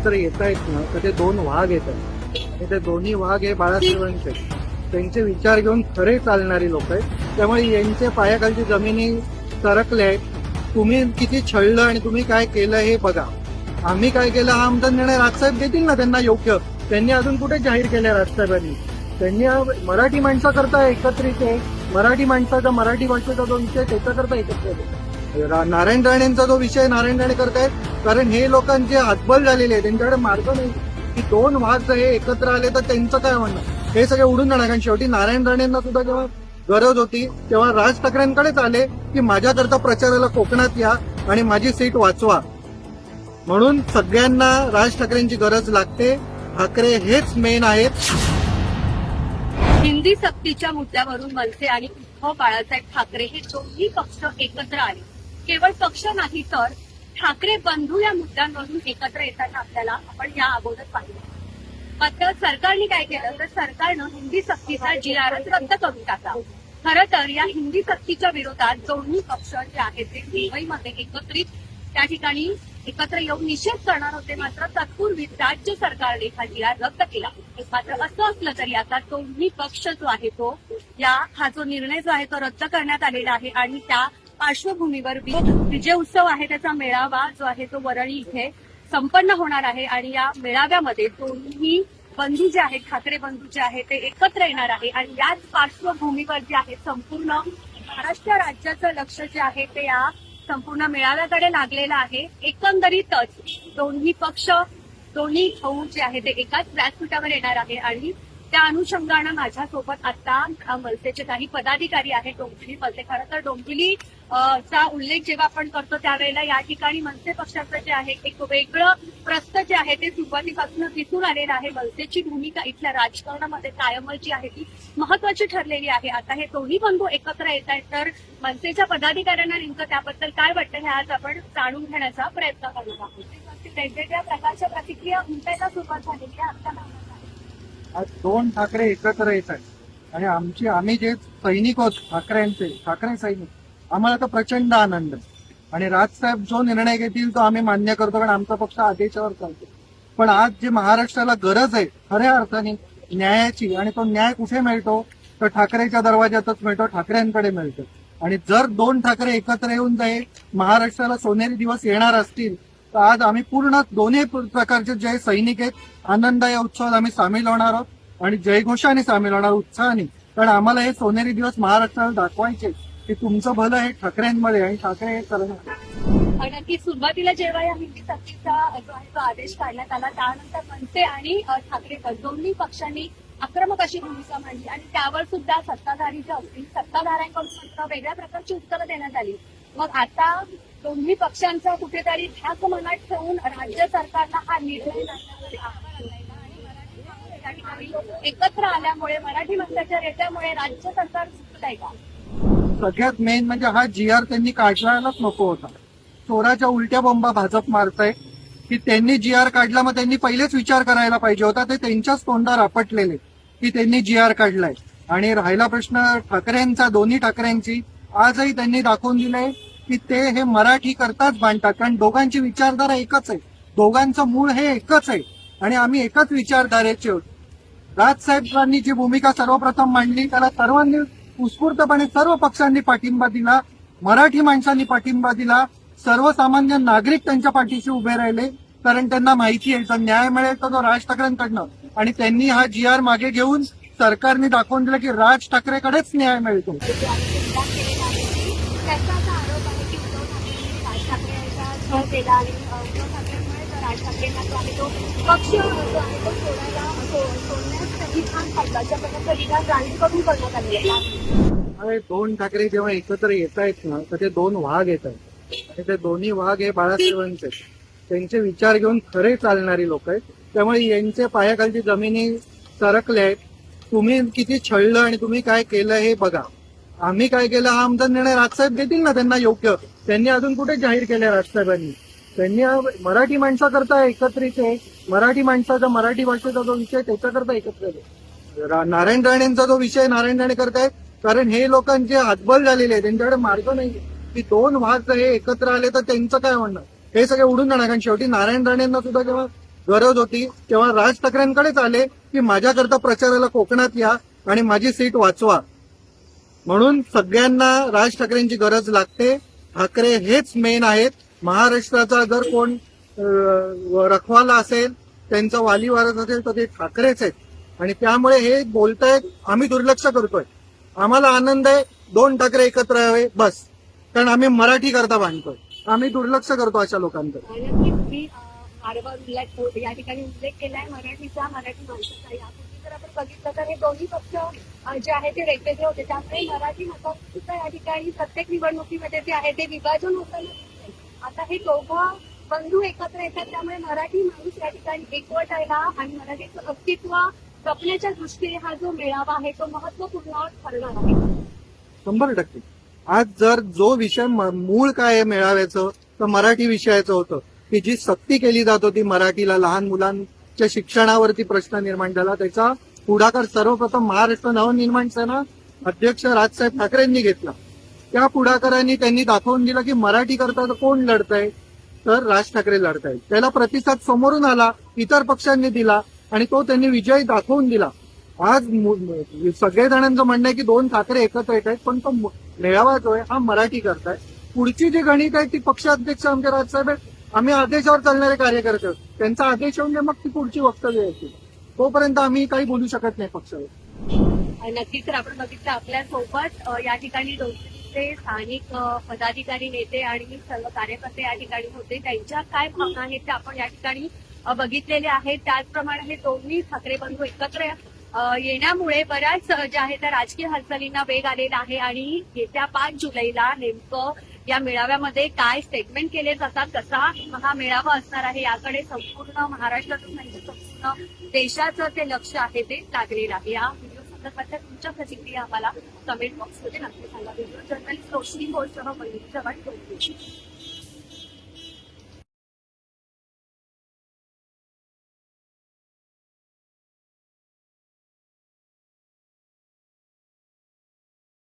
एकत्र येत आहेत ना तर ते दोन वाघ येत आहेत आणि ते दोन्ही वाघ हे बाळासाहेबांचे त्यांचे विचार घेऊन खरे चालणारी लोक आहेत. त्यामुळे यांचे पायाखालची जमिनी सरकले आहेत. तुम्ही किती छळलं आणि तुम्ही काय केलं हे बघा. आम्ही काय केलं हा आमचा निर्णय राजसाहेब देतील ना त्यांना योग्य. त्यांनी अजून कुठे जाहीर केलं राजसाहेबांनी. त्यांनी मराठी माणसाकरता एकत्रित आहे. मराठी माणसाचा मराठी भाषेचा जो विषय त्याच्याकरता एकत्रित आहे. नारायण राणेंचा जो विषय नारायण राणे करतायत कारण हे लोकांचे हातबल झालेले आहे. त्यांच्याकडे मार्ग नाही की दोन वाघ हे एकत्र आले तर त्यांचं काय म्हणणं हे सगळे उडून जाणार. कारण शेवटी नारायण राणेंना सुद्धा जेव्हा गरज होती तेव्हा राज ठाकरेंकडेच आले की माझ्याकरता प्रचाराला कोकणात या आणि माझी सीट वाचवा. म्हणून सगळ्यांना राज ठाकरेंची गरज लागते. ठाकरे हेच मेन आहेत. हिंदी सक्तीच्या मुद्द्यावरून मनसे आणि उद्धव बाळासाहेब ठाकरे हे दोन्ही पक्ष एकत्र आले. केवळ पक्ष नाही तर ठाकरे बंधू या मुद्द्यांवरून एकत्र येताना आपल्याला आपण या अगोदर पाहिलं. मात्र सरकारने काय केलं तर सरकारनं हिंदी सक्तीचा GR रद्द करून टाकला. खरं तर या हिंदी सक्तीच्या विरोधात दोन्ही पक्ष जे आहेत ते मुंबईमध्ये एकत्रित त्या ठिकाणी एकत्र येऊन निषेध करणार होते. मात्र तत्पूर्वी राज्य सरकारने हा GR रद्द केला. मात्र असं असलं तरी आता दोन्ही पक्ष जो आहे तो हा जो निर्णय जो आहे तो रद्द करण्यात आलेला आहे आणि त्या पार्श्वभूमीवर विजय उत्सव आहे त्याचा मेळावा जो आहे तो वरळी इथे संपन्न होणार आहे आणि या मेळाव्यामध्ये दोन्ही बंधू जे आहेत ठाकरे बंधू जे आहेत ते एकत्र येणार आहे. आणि याच पार्श्वभूमीवर जे आहे संपूर्ण महाराष्ट्र राज्याचं लक्ष जे आहे ते या संपूर्ण मेळाव्याकडे लागलेलं आहे. एकंदरीतच दोन्ही पक्ष दोन्ही भाऊ जे आहे ते एकाच व्यासपीठावर येणार आहे आणि त्या अनुषंगानं माझ्यासोबत आता मनसेचे काही पदाधिकारी आहेत. डोंबिवली मनसे खरं तर डोंबिवली चा उल्लेख जेव्हा आपण करतो त्यावेळेला या ठिकाणी मनसे पक्षाचं जे आहे एक वेगळं प्रस्थ जे आहे ते सुरुवातीपासून दिसून आलेलं आहे. मनसेची भूमिका इथल्या राजकारणामध्ये कायमच जी आहे ती महत्वाची ठरलेली आहे. आता हे दोन्ही बंधू एकत्र येत आहेत तर मनसेच्या पदाधिकाऱ्यांना नेमकं त्याबद्दल काय वाटतं हे आज आपण जाणून घेण्याचा प्रयत्न करत आहोत. वेगवेगळ्या प्रकारच्या प्रतिक्रिया उमटायला सुरुवात झालेली आहे. आता आज दोन ठाकरे एकत्र येत आहेत आणि आम्ही जे सैनिक आहोत ठाकरे सैनिक आम्हाला तर प्रचंड आनंद आहे. आणि राजसाहेब जो निर्णय घेतील तो आम्ही मान्य करतो कारण आमचा पक्ष आदेशावर चालतो. पण आज जे महाराष्ट्राला गरज आहे खऱ्या अर्थाने न्यायाची आणि तो न्याय कुठे मिळतो तर ठाकरेच्या दरवाज्यातच मिळतो. ठाकरेंकडे मिळतो. आणि जर दोन ठाकरे एकत्र येऊन जाईल महाराष्ट्राला सोनेरी दिवस येणार असतील तर आज आम्ही पूर्ण दोन्ही प्रकारचे जे सैनिक आहेत आनंद या उत्सवात आम्ही सामील होणार आहोत आणि जयघोषाने सामील होणार उत्साहाने. कारण आम्हाला हे सोनेरी दिवस महाराष्ट्राला दाखवायचे की तुमचं भलं हे ठाकरेंमध्ये आणि ठाकरे हे करणार. नक्की सुरुवातीला जेव्हा या हिंदी सक्तीचा जो आहे तो आदेश काढण्यात आला त्यानंतर मनसे आणि ठाकरे दोन्ही पक्षांनी आक्रमक अशी भूमिका मांडली आणि त्यावर सुद्धा सत्ताधारी जे असतील सत्ताधाऱ्यांकडून मात्र वेगळ्या प्रकारची उत्तरं देण्यात आली. मग आता दोन्ही पक्षांचा कुठेतरी ध्यास मनात ठेवून राज्य सरकारला हा निर्णय एकत्र आल्यामुळे मराठी माणसाच्या रेट्यामुळे राज्य सरकार चुकलंय का? सगळ्यात मेन म्हणजे हा GR त्यांनी काढलाच नको होता. चोराच्या उलट्या बोंबा भाजप मारताय की त्यांनी GR काढला मग त्यांनी पहिलेच विचार करायला पाहिजे होता. ते त्यांच्याच तोंडावर आपटलेले की त्यांनी GR काढलाय. आणि राहिला प्रश्न ठाकरेंचा दोन्ही ठाकरेंची आजही त्यांनी दाखवून दिलंय की ते हे मराठी करताच बांधतात कारण दोघांची विचारधारा एकच आहे. दोघांचं मूळ हे एकच आहे आणि आम्ही एकाच विचारधारेचे आहोत. राजसाहेबांनी जी भूमिका सर्वप्रथम मांडली त्याला सर्वांनी उत्स्फूर्तपणे सर्व पक्षांनी पाठिंबा दिला. मराठी माणसांनी पाठिंबा दिला. सर्वसामान्य नागरिक त्यांच्या पाठीशी उभे राहिले कारण त्यांना माहिती आहे जर न्याय मिळेल तर तो राज ठाकरेंकडनं. आणि त्यांनी हा GR मागे घेऊन सरकारने दाखवून दिलं की राज ठाकरेकडेच न्याय मिळतो. त्याचा असा आरोप आहे की उद्धव ठाकरेंनी राज ठाकरे यांचा छळ केला आणि उद्धव ठाकरेंमुळे जो राज ठाकरेंना जो आहे तो पक्ष जो आहे तो सोडण्यासाठी ठाण काढला अशा प्रकारचं विधान राणेंकडून करण्यात आलेलं आहे. दोन ठाकरे जेव्हा एकत्र येत आहेत ना तर ते दोन वाघ येत आहेत आणि ते दोन्ही वाघ हे बाळासाहेबांचे त्यांचे विचार घेऊन खरे चालणारी लोक आहेत. त्यामुळे यांचे पायाखालची जमिनी सरकल्या आहेत. तुम्ही किती छळलं आणि तुम्ही काय केलं हे बघा. आम्ही काय केलं हा आमचा निर्णय राजसाहेब देतील ना त्यांना योग्य. त्यांनी अजून कुठे जाहीर केलं राजसाहेबांनी. त्यांनी मराठी माणसाकरता एकत्रित आहे. मराठी माणसाचा मराठी भाषेचा जो विषय त्याच्याकरता एकत्र आहे. नारायण राणेंचा जो विषय नारायण राणे करतायत कारण हे लोकांचे हातबल झालेले आहे. त्यांच्याकडे मार्ग नाही की दोन वाघ हे एकत्र आले तर त्यांचं काय म्हणणं हे सगळे उडून जाणार. कारण शेवटी नारायण राणेंना सुद्धा जेव्हा गरज होती तेव्हा राज ठाकरेंकडेच आले की माझ्याकरता प्रचाराला कोकणात या आणि माझी सीट वाचवा. म्हणून सगळ्यांना राज ठाकरेंची गरज लागते. ठाकरे हेच मेन आहेत. महाराष्ट्राचा जर कोण रखवाला असेल, त्यांचा वाली वारस असेल तर ते ठाकरेच आहेत. आणि त्यामुळे हे बोलतायत आम्ही दुर्लक्ष करतोय. आम्हाला आनंद आहे 2 ठाकरे एकत्र यावे बस, कारण आम्ही मराठी करता बांधतोय. आम्ही दुर्लक्ष करतो अशा लोकांकडे. आणि तुम्ही वारंवार या ठिकाणी उल्लेख केलाय मराठीचा, मराठी माणसाचा. यापूर्वी जर आपण बघितलं तर हे दोन्ही पक्ष जे आहे ते वेगवेगळे होते. त्यामुळे मराठी मतांचं सुद्धा या ठिकाणी प्रत्येक निवडणुकीमध्ये जे आहे ते विभाजन होताना दिसतंय. आता हे दोघं बंधू एकत्र येतात, त्यामुळे मराठी माणूस या ठिकाणी एकवटायला आणि मराठीचं अस्तित्व जपण्याच्या दृष्टीने हा जो मेळावा आहे तो महत्वपूर्ण ठरणार आहे. 100%. आज जर जो विषय मूळ काय आहे मेळाव्याचं, तर मराठी विषयाचं होतं की जी सक्ती केली जात होती मराठीला, लहान मुलांच्या शिक्षणावरती प्रश्न निर्माण झाला. त्याचा पुढाकार सर्वप्रथम महाराष्ट्र नवनिर्माण सेना अध्यक्ष राजसाहेब ठाकरेंनी घेतला. त्या पुढाकारांनी त्यांनी दाखवून दिलं की मराठी करता कोण लढतंय, तर राज ठाकरे लढतायत. त्याला प्रतिसाद समोरून आला, इतर पक्षांनी दिला आणि तो त्यांनी विजय दाखवून दिला. आज सगळे जणांचं म्हणणं आहे की 2 ठाकरे एकत्र येत आहेत, पण तो मेळावा जो आहे हा मराठी करताय. पुढची जी गणित आहे ती पक्षाध्यक्ष आमचे राजसाहेब आहेत. आम्ही आदेशावर चालणारे कार्यकर्ते आहोत. त्यांचा आदेश येऊन मग ती पुढची वक्तव्य येतील. तोपर्यंत आम्ही काही बोलू शकत नाही पक्षावर. नक्कीच तर आपण बघितलं आपल्यासोबत या ठिकाणी दोन्ही स्थानिक पदाधिकारी, नेते आणि सर्व कार्यकर्ते या ठिकाणी होते. त्यांच्या काय भावना आहेत त्या आपण या ठिकाणी बघितलेले आहेत. त्याचप्रमाणे हे दोन्ही ठाकरे बंधू एकत्र येण्यामुळे बऱ्याच ज्या आहेत त्या राजकीय हालचालींना वेग आलेला आहे. आणि येत्या 5 जुलैला नेमकं या मेळाव्यामध्ये काय स्टेटमेंट केले जातात, कसा हा मेळावा असणार आहे, याकडे संपूर्ण महाराष्ट्रातून म्हणजे संपूर्ण देशाचं ते लक्ष आहे ते लागलेलं आहे. या व्हिडिओ संदर्भातल्या तुमच्या प्रतिक्रिया आम्हाला कमेंट बॉक्समध्ये नक्की सांगा. व्हिडिओ जर्नलिस्ट रोशनी गोलसह मयुरी चव्हाण.